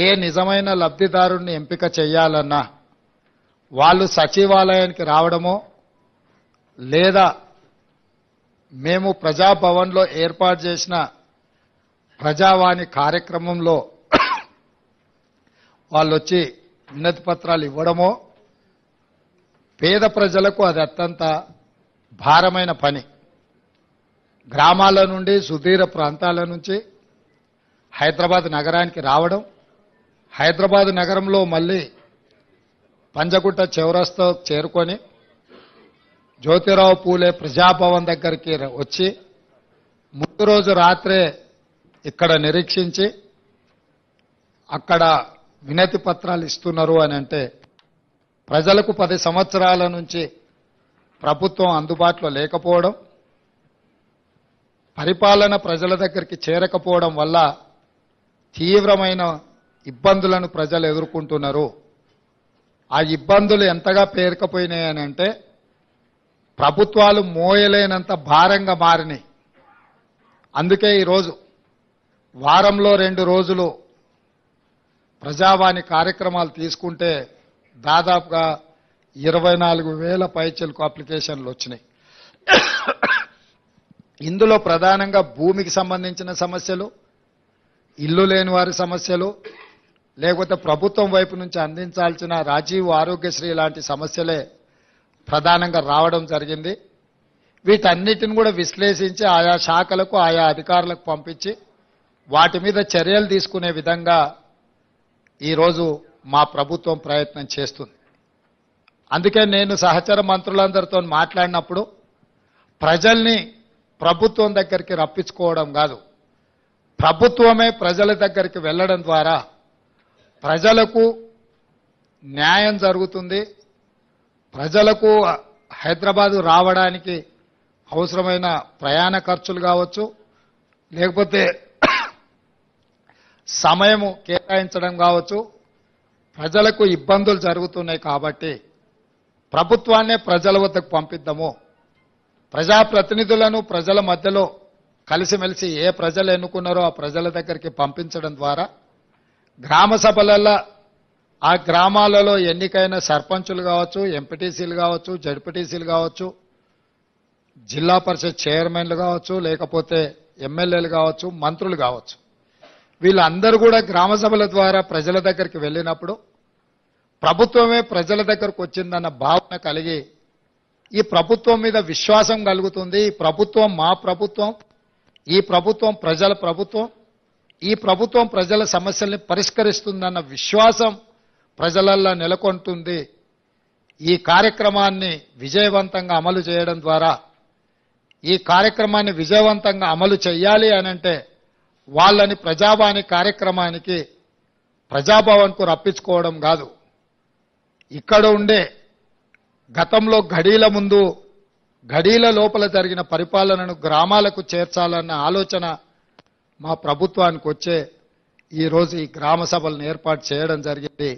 ఏ నిజమైన లబ్ధిదారుణ్ణి ఎంపిక చేయాలన్నా వాళ్ళు సచివాలయానికి రావడమో లేదా మేము ప్రజాభవన్లో ఏర్పాటు చేసిన ప్రజావాణి కార్యక్రమంలో వాళ్ళు వచ్చి వినతి పత్రాలు ఇవ్వడమో పేద ప్రజలకు అది అత్యంత భారమైన పని. గ్రామాల నుండి సుదూర ప్రాంతాల నుంచి హైదరాబాద్ నగరానికి రావడం, హైదరాబాద్ నగరంలో మళ్ళీ పంజగుట్ట చౌరస్తా చేరుకొని జ్యోతిరావు పూలే ప్రజాభవన్ దగ్గరికి వచ్చి ముందు రోజు రాత్రే ఇక్కడ నిరీక్షించి అక్కడ వినతి పత్రాలు ఇస్తున్నారు అని అంటే ప్రజలకు 10 సంవత్సరాల నుంచి ప్రభుత్వం అందుబాటులో లేకపోవడం, పరిపాలన ప్రజల దగ్గరికి చేరకపోవడం వల్ల తీవ్రమైన ఇబ్బందులను ప్రజలు ఎదుర్కొంటున్నారు. ఆ ఇబ్బందులు ఎంతగా పేరుకుపోయినాయని అంటే ప్రభుత్వాలు మోయలేనంత భారంగా మారినాయి. అందుకే ఈరోజు వారంలో 2 రోజులు ప్రజావాణి కార్యక్రమాలు తీసుకుంటే దాదాపుగా 24,000 పైచిలకు అప్లికేషన్లు వచ్చినాయి. ఇందులో ప్రధానంగా భూమికి సంబంధించిన సమస్యలు, ఇల్లు లేని వారి సమస్యలు, లేకపోతే ప్రభుత్వం వైపు నుంచి అందించాల్సిన రాజీవ్ ఆరోగ్యశ్రీ లాంటి సమస్యలే ప్రధానంగా రావడం జరిగింది. వీటన్నిటిని కూడా విశ్లేషించి ఆయా శాఖలకు ఆయా అధికారులకు పంపించి వాటి మీద చర్యలు తీసుకునే విధంగా ఈరోజు మా ప్రభుత్వం ప్రయత్నం చేస్తుంది. అందుకే నేను సహచర మంత్రులందరితో మాట్లాడినప్పుడు ప్రజల్ని ప్రభుత్వం దగ్గరికి రప్పించుకోవడం కాదు, ప్రభుత్వమే ప్రజల దగ్గరికి వెళ్ళడం ద్వారా ప్రజలకు న్యాయం జరుగుతుంది. ప్రజలకు హైదరాబాదు రావడానికి అవసరమైన ప్రయాణ ఖర్చులు కావచ్చు, లేకపోతే సమయము కేటాయించడం కావచ్చు, ప్రజలకు ఇబ్బందులు జరుగుతున్నాయి. కాబట్టి ప్రభుత్వాన్నే ప్రజల వద్దకు పంపిద్దాము, ప్రజాప్రతినిధులను ప్రజల మధ్యలో కలిసిమెలిసి ఏ ప్రజలు ఎన్నుకున్నారో ఆ ప్రజల దగ్గరికి పంపించడం ద్వారా గ్రామ సభలలో ఆ గ్రామాలలో ఎన్నికైన సర్పంచులు కావచ్చు, ఎంపీటీసీలు కావచ్చు, జడ్పీటీసీలు కావచ్చు, జిల్లా పరిషత్ చైర్మన్లు కావచ్చు, లేకపోతే ఎమ్మెల్యేలు కావచ్చు, మంత్రులు కావచ్చు, వీళ్ళందరూ కూడా గ్రామ సభల ద్వారా ప్రజల దగ్గరికి వెళ్ళినప్పుడు ప్రభుత్వమే ప్రజల దగ్గరకు వచ్చిందన్న భావన కలిగి ఈ ప్రభుత్వం మీద విశ్వాసం కలుగుతుంది. ఈ ప్రభుత్వం మా ప్రభుత్వం, ఈ ప్రభుత్వం ప్రజల ప్రభుత్వం, ఈ ప్రభుత్వం ప్రజల సమస్యల్ని పరిష్కరిస్తుందన్న విశ్వాసం ప్రజలల్లో నెలకొంటుంది. ఈ కార్యక్రమాన్ని విజయవంతంగా అమలు చేయడం ద్వారా, ఈ కార్యక్రమాన్ని విజయవంతంగా అమలు చేయాలి అనంటే వాళ్ళని ప్రజావాణి కార్యక్రమానికి ప్రజాభవన్కు రప్పించుకోవడం కాదు, ఇక్కడ ఉండే గతంలో ఘడీల ముందు ఘడీల లోపల జరిగిన పరిపాలనను గ్రామాలకు చేర్చాలన్న ఆలోచన మా ప్రభుత్వానికి వచ్చే ఈరోజు ఈ గ్రామ సభలను ఏర్పాటు చేయడం జరిగింది.